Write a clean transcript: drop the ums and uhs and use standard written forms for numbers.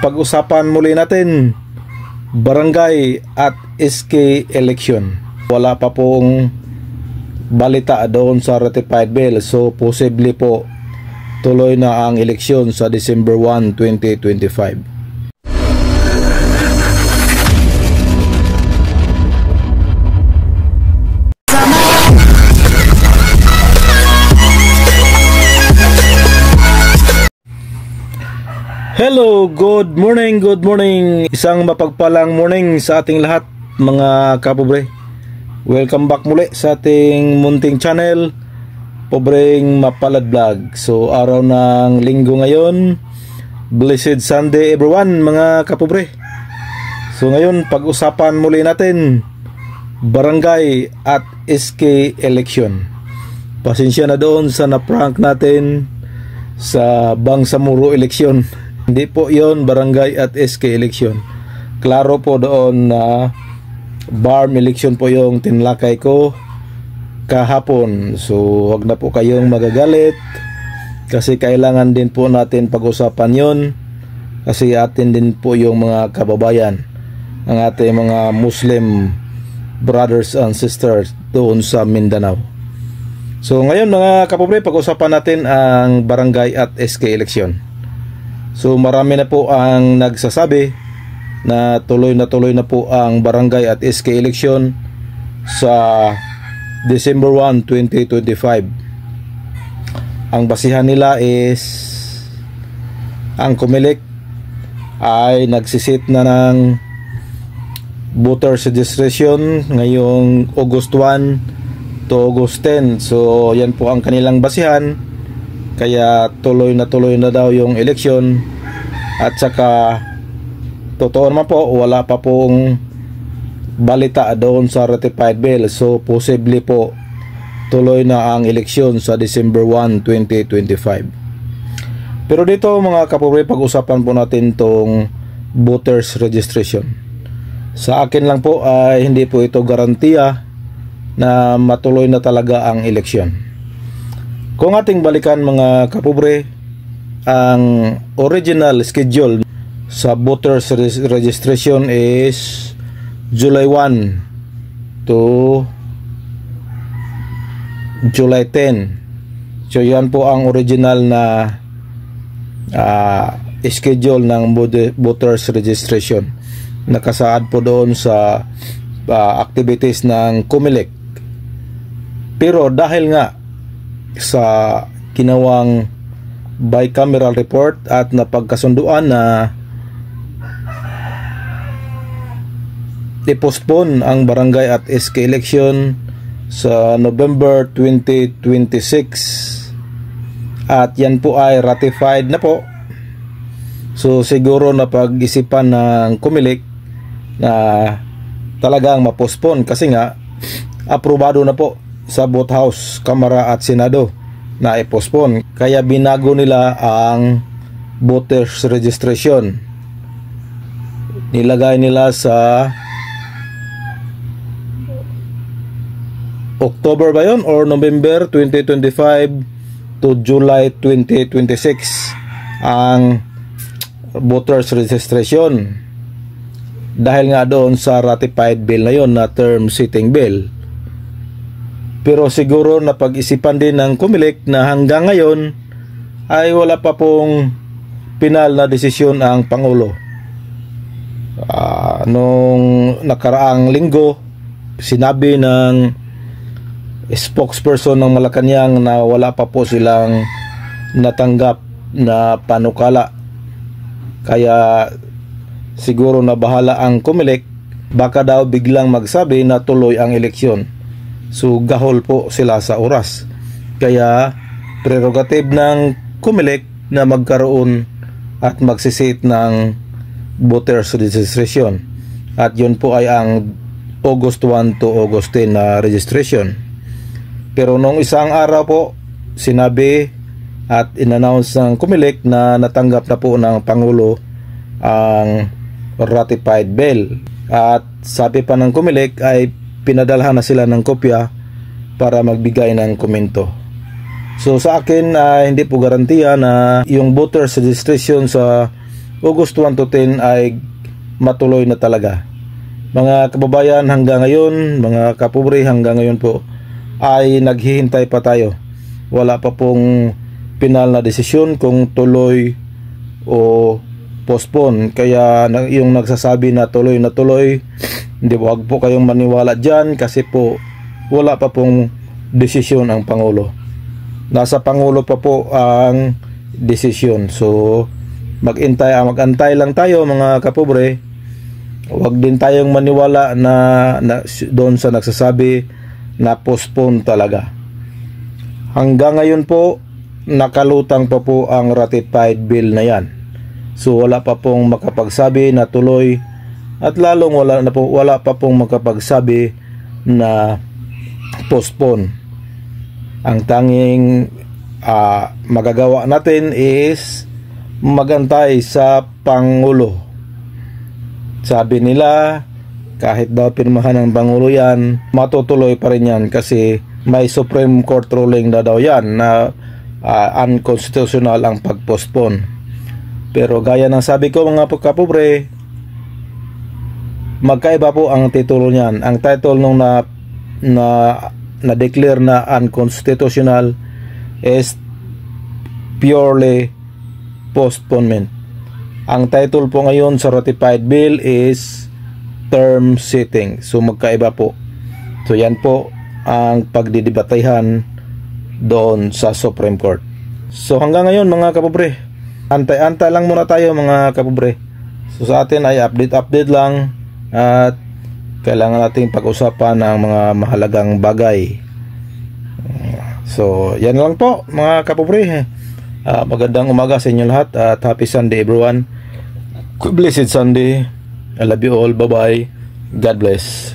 pag-usapan muli natin barangay at SK election. Wala pa pong balita doon sa ratified bill, so posible po tuloy na ang eleksyon sa December 1, 2025. Hello, good morning. Isang mapagpalang morning sa ating lahat mga kapobre. Welcome back muli sa ating munting channel, Pobreng Mapalad Vlog. So araw ng linggo ngayon, blessed Sunday everyone mga kapobre. So ngayon pag-usapan muli natin barangay at SK election. Pasensya na doon sa na-prank natin sa Bangsamoro election. Hindi po yon barangay at SK election. Klaro po doon na BARM election po yung tinlakay ko kahapon. So wag na po kayong magagalit kasi kailangan din po natin pag-usapan yon, kasi atin din po yung mga kababayan, ang ating mga Muslim brothers and sisters doon sa Mindanao. So ngayon mga kapobre, pag-usapan natin ang barangay at SK election. So marami na po ang nagsasabi na tuloy na po ang barangay at SK election sa December 1, 2025. Ang basihan nila is ang COMELEC ay nagsisit na ng voters registration ngayong August 1 to August 10. So yan po ang kanilang basihan. Kaya tuloy na daw yung eleksyon. At saka totoo naman po, wala pa pong balita doon sa ratified bill. So posible po tuloy na ang eleksyon sa December 1, 2025. Pero dito mga kapobre, pag-usapan po natin tong voters registration. Sa akin lang po ay hindi po ito garantiya na matuloy na talaga ang eleksyon. Kung ating balikan mga kapobre, ang original schedule sa voters registration is July 1 to July 10. So yan po ang original na schedule ng voters registration. Nakasaad po doon sa activities ng COMELEC. Pero dahil nga sa ginawang bicameral report at napagkasunduan na i-postpone ang barangay at SK election sa November 2026 at yan po ay ratified na po. So siguro na pag-isipan ng COMELEC na talagang ma-postpone kasi nga aprobado na po sa both House, Kamara at Senado na i-postpone. Kaya binago nila ang voters registration. Nilagay nila sa October ba yun or November 2025 to July 2026 ang voters registration. Dahil nga doon sa ratified bill na yun na term sitting bill. Pero siguro na pag-isipan din ng COMELEC na hanggang ngayon ay wala pa pong pinal na desisyon ang Pangulo. Nung nakaraang linggo, sinabi ng spokesperson ng Malacanang na wala pa po silang natanggap na panukala. Kaya siguro na bahala ang COMELEC, baka daw biglang magsabi na tuloy ang eleksyon. So gahol po sila sa oras. Kaya prerogative ng COMELEC na magkaroon at magsisit ng voters registration. At yun po ay ang August 1 to August 10 na registration. Pero nung isang araw po, sinabi at in-announce ng COMELEC na natanggap na po ng Pangulo ang ratified bill. At sabi pa ng COMELEC ay pinadalhan na sila ng kopya para magbigay ng komento. So sa akin hindi po garantiya na yung voters registration sa August 1 to 10 ay matuloy na talaga. Mga kababayan, hanggang ngayon, mga kapobre, hanggang ngayon po ay naghihintay pa tayo. Wala pa pong final na desisyon kung tuloy o postpone. Kaya yung nagsasabi na tuloy, hindi po, wag po kayong maniwala dyan, kasi po wala pa pong desisyon ang Pangulo. Nasa Pangulo pa po ang desisyon. So mag-antay lang tayo, mga kapobre. Huwag din tayong maniwala na doon sa nagsasabi na postpone talaga. Hanggang ngayon po, nakalutang pa po ang ratified bill na yan. So wala pa pong makapagsabi na tuloy, at lalong wala pa pong makapagsabi na postpone. Ang tanging magagawa natin is magantay sa Pangulo. Sabi nila, kahit daw pirmahan ng Pangulo yan, matutuloy pa rin yan, kasi may Supreme Court ruling na daw yan na unconstitutional ang pag-postpone. Pero gaya ng sabi ko, mga kapobre, magkaiba po ang titulo niyan. Ang title nung na-declare na unconstitutional is purely postponement. Ang title po ngayon sa ratified bill is term setting. So magkaiba po. So yan po ang pagdidebatehan doon sa Supreme Court. So hanggang ngayon, mga kapobre, antay-antay lang muna tayo, mga kapobre. So sa atin ay update lang, at kailangan nating pag-usapan ng mga mahalagang bagay. So yan lang po, mga kapobre. Magandang umaga sa inyo lahat, at happy Sunday everyone. Blessed Sunday. I love you all. Bye bye. God bless.